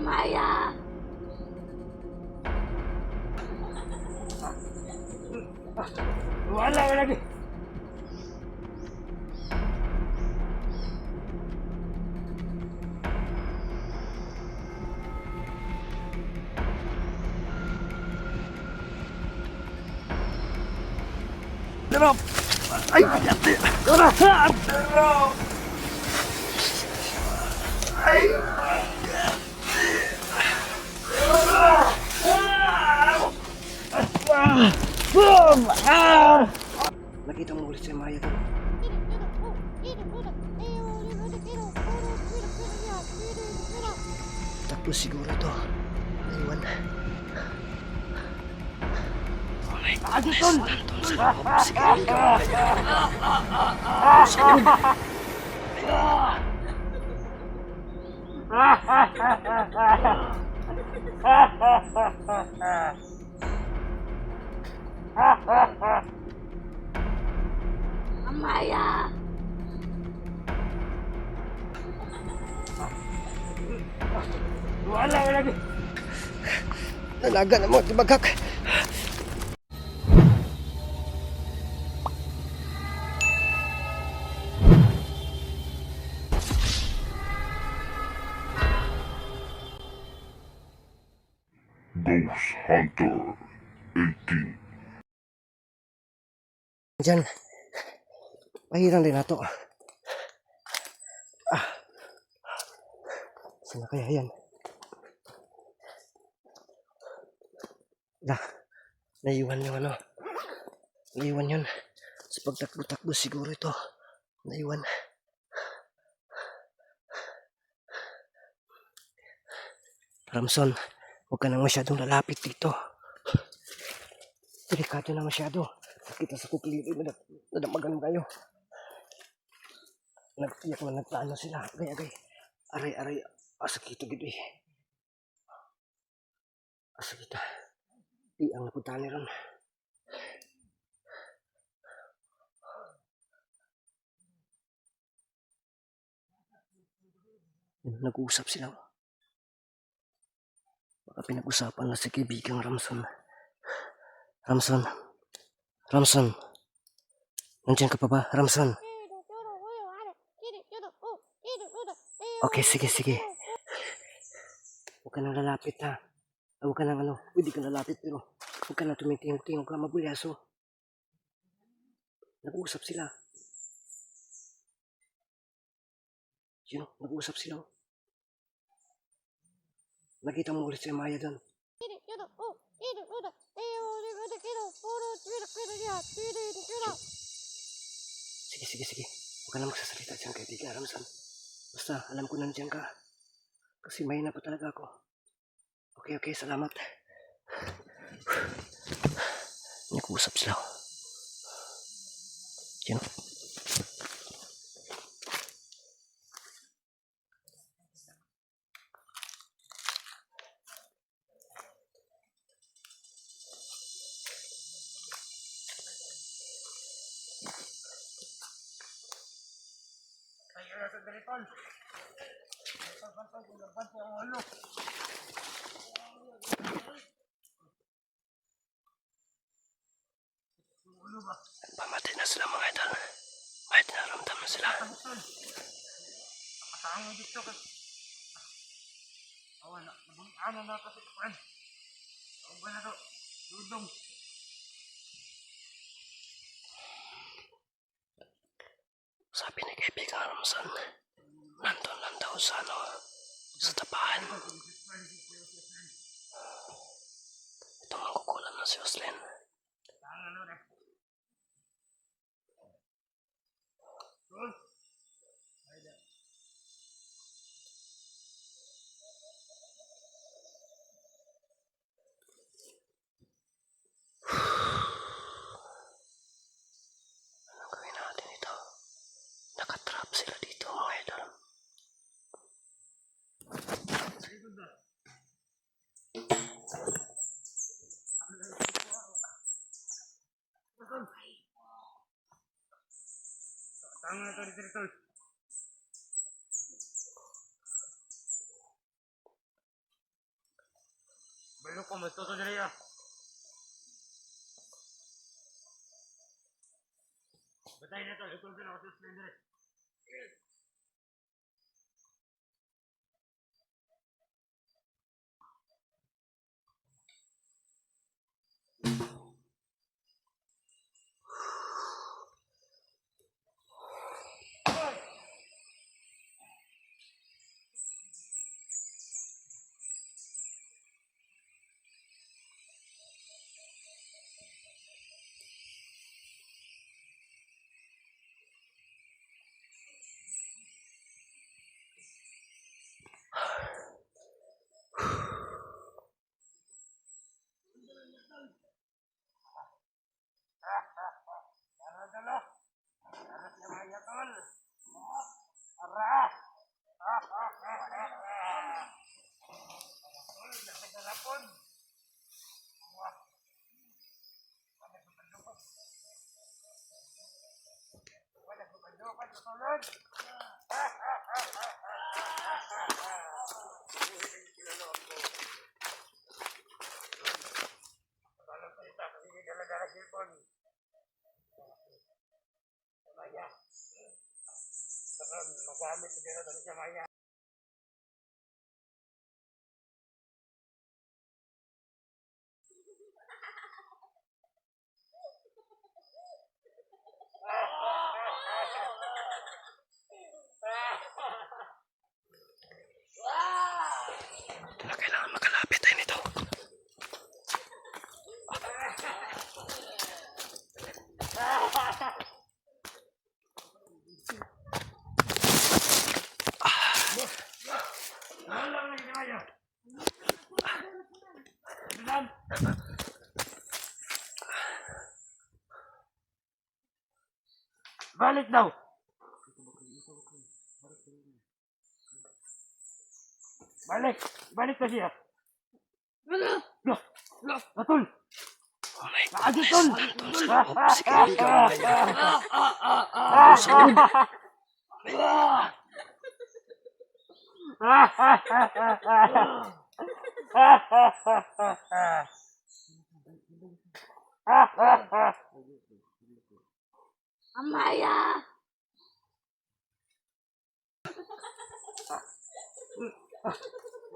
Maya. Wala ka lagi. Drop! Ay! Drop! Drop! Ay! Nakita mo ulit si Maya doon. Takbo siguro ito. Naiwan. Oh my goodness. Nandun sa loob. Si Kaibigan. Sa loob. Maya. Wala ka lagi. Nalaga na mo, di bagak. Ghost Hunter 18. Diyan. Pahiran din nato. Saan na kaya yan? Naiwan yung ano. Naiwan yun. Sa pagtakbo-takbo siguro ito. Naiwan. Ramson, huwag ka nang masyadong lalapit dito. Delikado na masyado. Kita sa kuklili, nadamagan tayo. Nagtiyak na nagplano sila. Gaya-gay. Aray-aray. Asakito gito eh. Asakita. Di ang napunta ni ron. Nag-uusap sila. Baka pinag-usapan na si kaibigang Ramson. Ramson. Ramson. Nandiyan ka pa ba, Ramson? Okay, sige. Huwag ka nang lalapit ha. Huwag ka nang pwede ka lalapit pero huwag ka nang tumitingog-tingog ka, mabulyaso. Nag-uusap sila. Yun, nag-uusap sila. Nakita mo ulit si Maya doon. Sige. Huwag ka na magsasalita dyan, kaibigan Ramson. Basta, alam ko nandiyan ka. Kasi may na pa talaga ako. Okay, salamat. Nag-uusap sila. Yun. Pamatay na sila mga idol. May dinaramdam na sila. Nakasama dito ka. Awan na. Nabungaan na kasi kuan. Awan ba na to? Dudong. Sabi ni kaibigan Ramson, nandun lang daw sa sa tapahan. Ito mangkukulam na si Oslin. Anong gawin natin ito? Nakatrap sila dito mga idol. Tama na to dito. ko magtuto diri ah. Batay na to, ito na ako sa slender. Magamit siguro doon siya maya. Ito na kailangan makalapit tayo nito. Balik daw. Balik. Balik na siya. Loh. Natul. Oh my God. Naadyo tol. Amaya!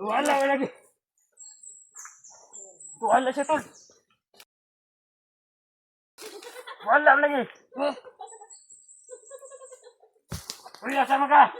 Wala lagi. Wala siya tol. Wala lagi. Kuya, sama ka.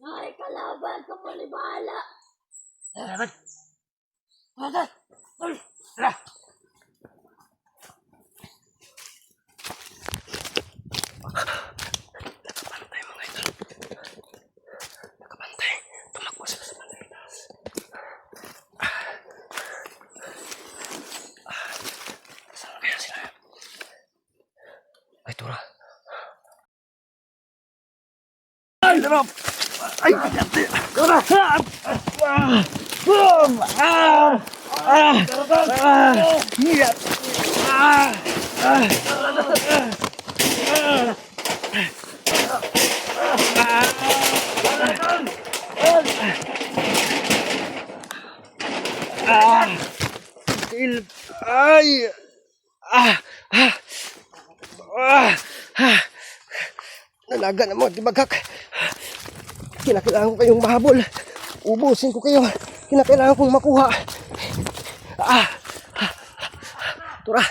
Ay, kalaban ka mo ni Bahala. Dapat. Dapat. Tol. Tara. Nakabantay mga idol. Nakabantay. Tumakbo sila sa Mandalas. Saan kaya sila? Ay, Tura. Ay, sarap. Ay, Tura. Boom. Ay. Nalaga na mo, di bagak. Kinakailangan ko kayong mahabol. Ubusin ko kayo. Kinakailangan kong makuha. Tura.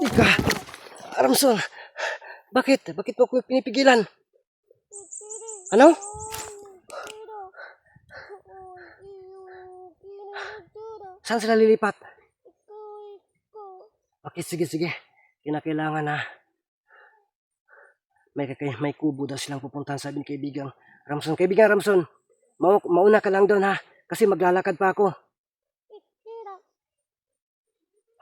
Ika. Ramson. Bakit? Bakit mo ko pinipigilan? Ano? Saan sila lilipat? Okay, sige. Kinakailangan na may kubo daw silang pupuntahan, sabi ni kaibigang Ramson. Kaibigang Ramson, mauna ka lang doon ha, kasi maglalakad pa ako.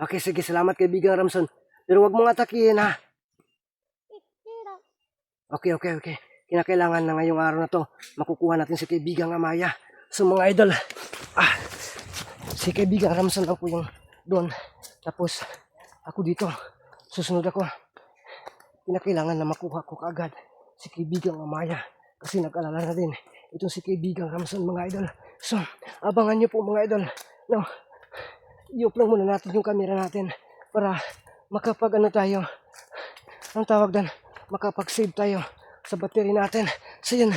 Okay, sige, salamat kaibigang Ramson. Pero wag mong atakihin ha. Okay. Kinakailangan na ngayong araw na to, makukuha natin si kaibigang Amaya. So mga idol, si kaibigang Ramson lang po yung doon. Tapos ako dito, susunod ako. Kinakailangan na makuha ko kaagad si kaibigang Amaya. Kasi nag-alala na din itong si kaibigang Ramson mga idol. So, abangan nyo po mga idol. No, i-off lang muna natin yung camera natin para makapag ano tayo. Ang tawag doon, makapag-save tayo sa battery natin. So yun.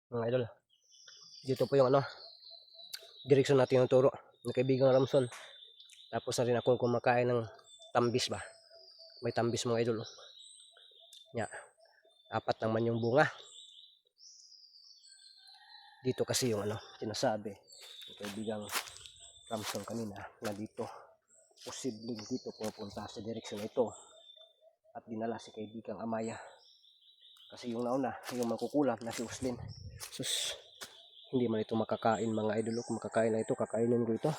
Mga idol, dito po yung ano, direksyon natin yung turo ng kaibigang Ramson. Tapos na rin akong kumakain ng tambis ba. May tambis mga idol. Yeah. 4 naman yung bunga. Dito kasi yung ano, sinasabi ng kaibigang Ramson kanina na dito posibleng dito pupunta sa direksyon na ito at dinala si kaibigang Amaya. Kasi yung nauna, yung makukulam na si Uslin. Sus, hindi man ito makakain mga idol. Kung makakain na ito, kakainin ko ito.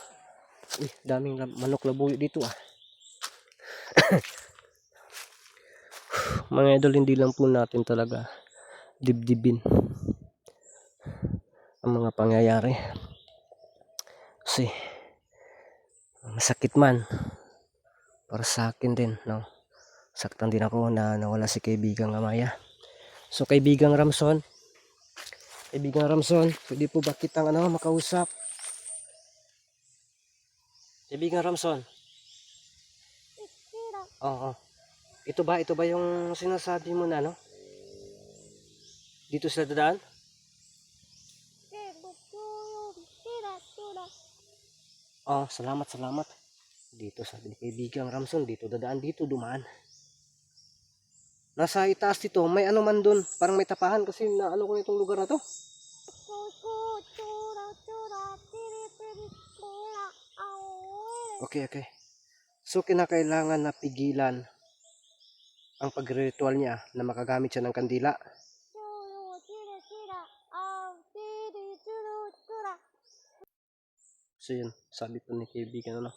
Uy, daming manok labuyo dito ah. Mga idol, hindi lang po natin talaga dibdibin ang mga pangyayari. Kasi masakit man para sa akin din, no? Saktan din ako na nawala si kaibigang Amaya. So kaibigang Ramson, pwede po ba kitang ano, makausap? Kaibigang Ramson. Oo. Ito ba yung sinasabi mo na, no? Dito sila dadaan? Oh, salamat. Dito sabi ni kaibigang Ramson, dito dadaan, dito dumaan. Nasa itaas dito, may ano man dun, parang may tapahan kasi na ano ko itong lugar na to. Okay. So kinakailangan na pigilan ang pagritual niya na makagamit siya ng kandila. So yun, sabi po ni kaibigan ano.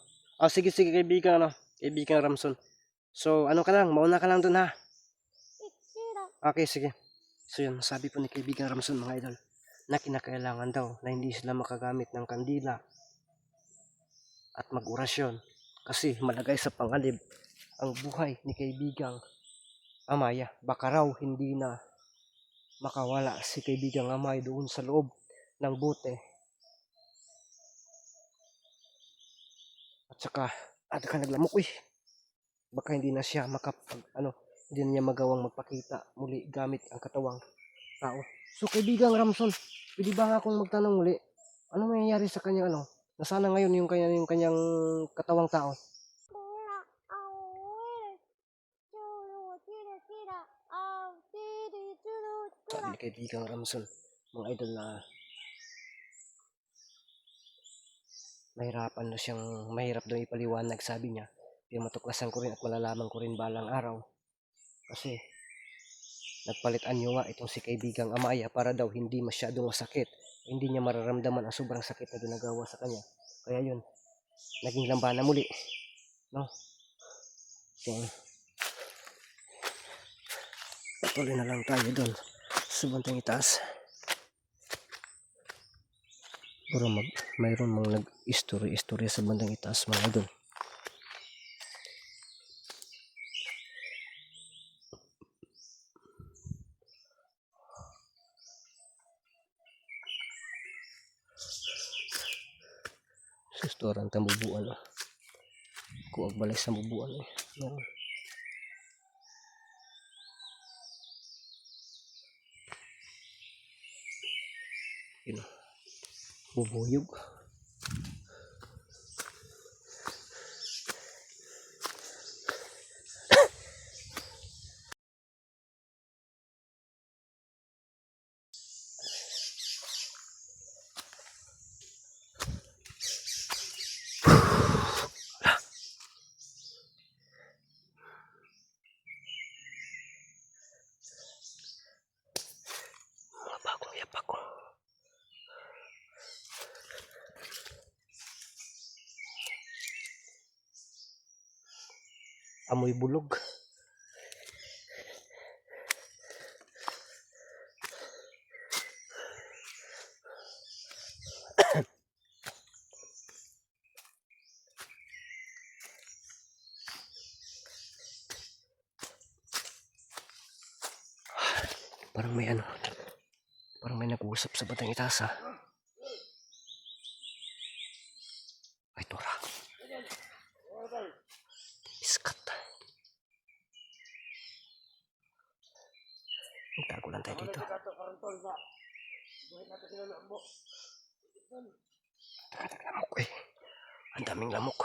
Sige kaibigan ano, kaibigan Ramson. So ano ka lang, mauna ka lang dun ha. Okay, sige. So yun, sabi po ni kaibigan Ramson mga idol, na kinakailangan daw na hindi sila makagamit ng kandila at mag-orasyon kasi malagay sa panganib ang buhay ni kaibigang Amaya. Baka raw hindi na makawala si kaibigang Amaya doon sa loob ng bote. At saka, naglamok baka hindi na siya hindi na niya magawang magpakita muli gamit ang katawang tao. So kaibigang Ramson, pwede ba nga akong magtanong muli, ano mangyayari sa kanyang nasana ngayon yung kanyang katawang tao? Sabi ni kaibigang Ramson, mga idol, na mahirap daw ipaliwanag, sabi niya. Pero matuklasan ko rin at malalaman ko rin balang araw. Kasi nagpalit anyo nga itong si kaibigang Amaya para daw hindi masyadong masakit. Hindi niya mararamdaman ang sobrang sakit na ginagawa sa kanya. Kaya yun, naging lambana muli. No? So, patuloy na lang tayo doon sa bantang itaas. Pero mayroon mga nag-istorya sa bandang itaas mga idol. Sustoran tambubuan kuwag balay sa bubuan meron. Bubuyog. Mga bagong yapak ko. Amoy bulog. Parang may ano. Parang may nag-uusap sa batang itaas ha. Ay, tora. Iskat. Tago lang tayo dito. Lamok eh. Ang daming lamok.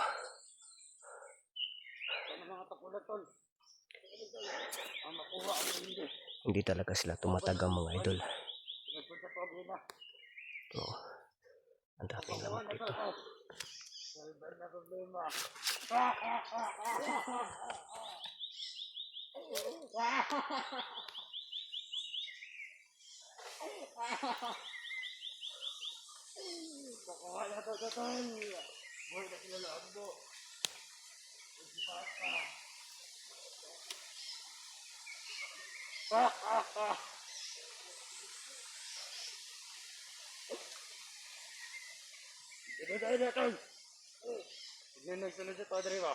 Hindi talaga sila tumatagang mga idol. Oo. Ang daming lamok dito. Ito, tol. Tignan nagsunod sa Padre ba?